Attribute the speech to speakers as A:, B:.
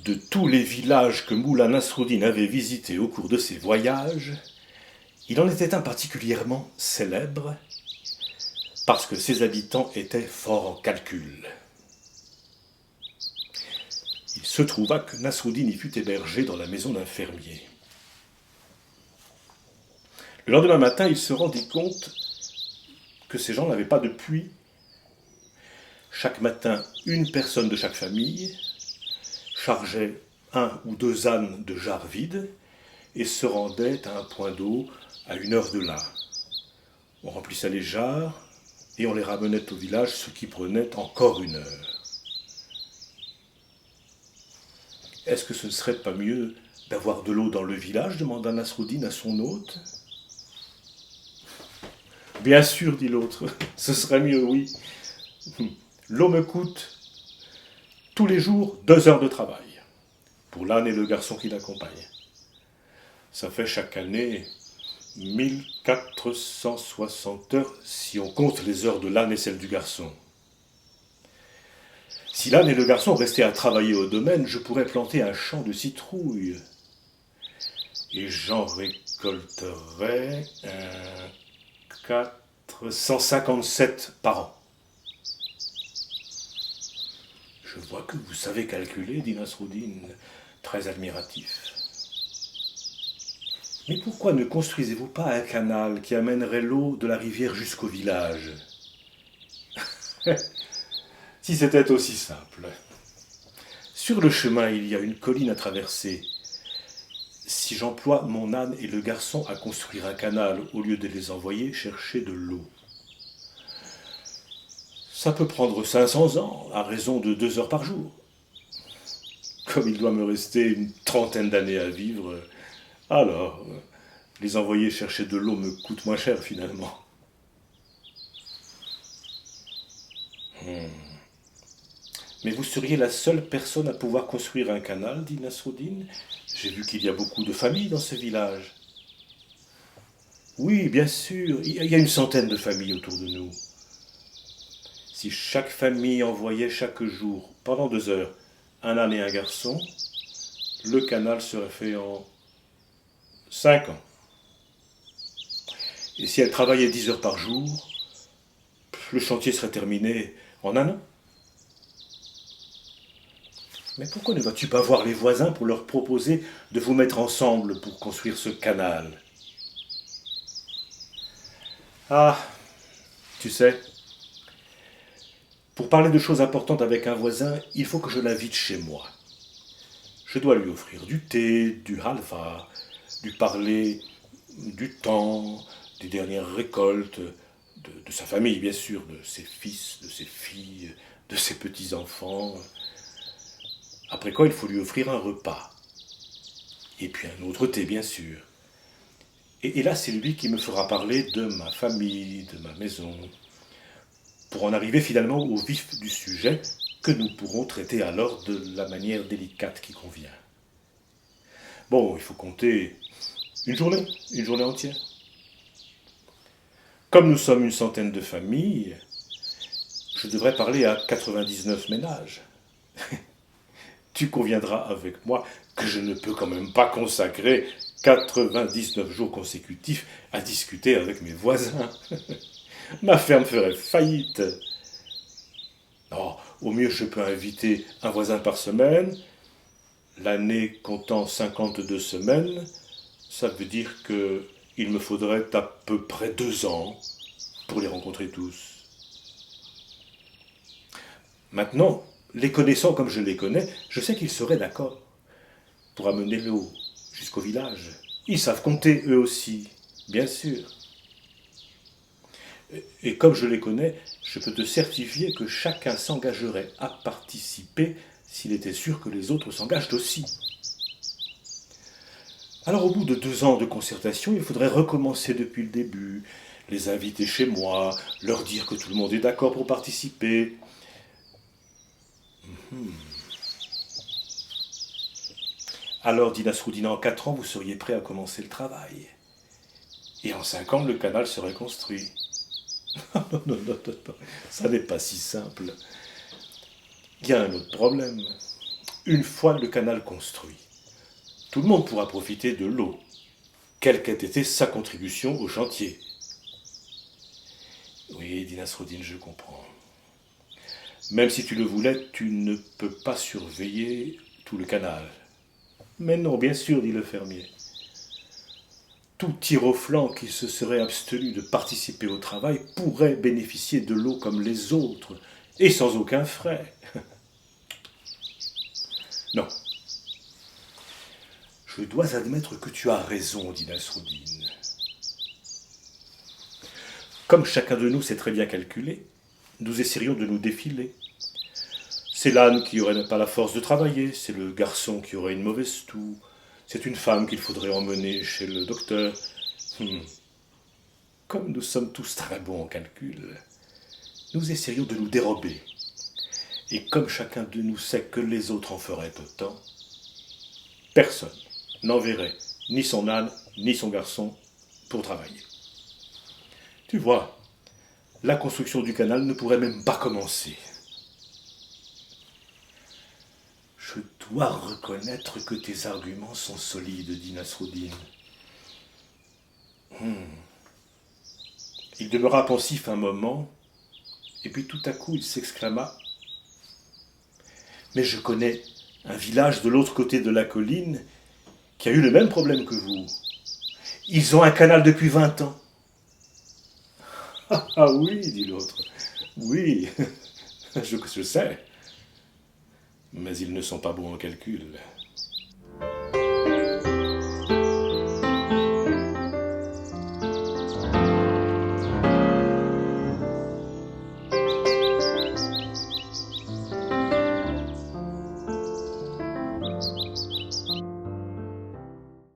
A: De tous les villages que Moulin Nasruddin avait visités au cours de ses voyages, il en était un particulièrement célèbre parce que ses habitants étaient forts en calcul. Il se trouva que Nasruddin y fut hébergé dans la maison d'un fermier. Le lendemain matin, il se rendit compte que ces gens n'avaient pas de puits. Chaque matin, une personne de chaque famille chargeait 1 ou 2 ânes de jarres vides et se rendait à un point d'eau à 1 heure de là. On remplissait les jarres et on les ramenait au village, ce qui prenait encore 1 heure. Est-ce que ce ne serait pas mieux d'avoir de l'eau dans le village demanda Nasruddin à son hôte. Bien sûr, dit l'autre, ce serait mieux, oui. L'eau me coûte tous les jours 2 heures de travail, pour l'âne et le garçon qui l'accompagnent. Ça fait chaque année 1460 heures si on compte les heures de l'âne et celles du garçon. Si l'âne et le garçon restaient à travailler au domaine, je pourrais planter un champ de citrouilles. Et j'en récolterais 457 par an. Je vois que vous savez calculer, dit Nasruddin, très admiratif. Mais pourquoi ne construisez-vous pas un canal qui amènerait l'eau de la rivière jusqu'au village? Si c'était aussi simple. Sur le chemin, il y a une colline à traverser. Si j'emploie mon âne et le garçon à construire un canal au lieu de les envoyer chercher de l'eau, ça peut prendre 500 ans, à raison de 2 heures par jour. Comme il doit me rester une trentaine d'années à vivre, alors les envoyer chercher de l'eau me coûte moins cher finalement. Mais vous seriez la seule personne à pouvoir construire un canal, dit Nasruddin. J'ai vu qu'il y a beaucoup de familles dans ce village. Oui, bien sûr, il y a une centaine de familles autour de nous. Si chaque famille envoyait chaque jour, pendant 2 heures, un âne et un garçon, le canal serait fait en 5 ans. Et si elle travaillait 10 heures par jour, le chantier serait terminé en 1 an. Mais pourquoi ne vas-tu pas voir les voisins pour leur proposer de vous mettre ensemble pour construire ce canal? Ah, tu sais, pour parler de choses importantes avec un voisin, il faut que je l'invite chez moi. Je dois lui offrir du thé, du halva, lui parler du temps, des dernières récoltes, de sa famille bien sûr, de ses fils, de ses filles, de ses petits-enfants. Après quoi, il faut lui offrir un repas. Et puis un autre thé, bien sûr. Et là, c'est lui qui me fera parler de ma famille, de ma maison, pour en arriver finalement au vif du sujet que nous pourrons traiter alors de la manière délicate qui convient. Bon, il faut compter une journée entière. Comme nous sommes une centaine de familles, je devrais parler à 99 ménages. Tu conviendras avec moi que je ne peux quand même pas consacrer 99 jours consécutifs à discuter avec mes voisins. Ma ferme ferait faillite. Non, au mieux je peux inviter un voisin par semaine. L'année comptant 52 semaines, ça veut dire qu'il me faudrait à peu près 2 ans pour les rencontrer tous. Maintenant, les connaissant comme je les connais, je sais qu'ils seraient d'accord pour amener l'eau jusqu'au village. Ils savent compter eux aussi, bien sûr. Et comme je les connais, je peux te certifier que chacun s'engagerait à participer s'il était sûr que les autres s'engagent aussi. Alors au bout de 2 ans de concertation, il faudrait recommencer depuis le début, les inviter chez moi, leur dire que tout le monde est d'accord pour participer. Alors, dit Nasruddin, en 4 ans, vous seriez prêt à commencer le travail. Et en 5 ans, le canal serait construit. Non, ça n'est pas si simple. Il y a un autre problème. une fois le canal construit. Tout le monde pourra profiter de l'eau, quelle qu'ait été sa contribution au chantier. Oui, dit Nasruddin, je comprends. Même si tu le voulais, tu ne peux pas surveiller tout le canal. Mais non, bien sûr, dit le fermier. Tout tir au flanc qui se serait abstenu de participer au travail pourrait bénéficier de l'eau comme les autres, et sans aucun frais. Non. Je dois admettre que tu as raison, dit Nasruddin. Comme chacun de nous sait très bien calculer, nous essaierions de nous défiler. C'est l'âne qui n'aurait pas la force de travailler, c'est le garçon qui aurait une mauvaise toux, c'est une femme qu'il faudrait emmener chez le docteur. Comme nous sommes tous très bons en calcul, nous essayons de nous dérober. Et comme chacun de nous sait que les autres en feraient autant, personne n'enverrait ni son âne, ni son garçon pour travailler. Tu vois, la construction du canal ne pourrait même pas commencer. Je dois reconnaître que tes arguments sont solides, dit Nasruddin. Il demeura pensif un moment, et puis tout à coup il s'exclama « Mais je connais un village de l'autre côté de la colline qui a eu le même problème que vous. Ils ont un canal depuis 20 ans. » Ah oui, dit l'autre, oui, je sais, mais ils ne sont pas bons en calcul.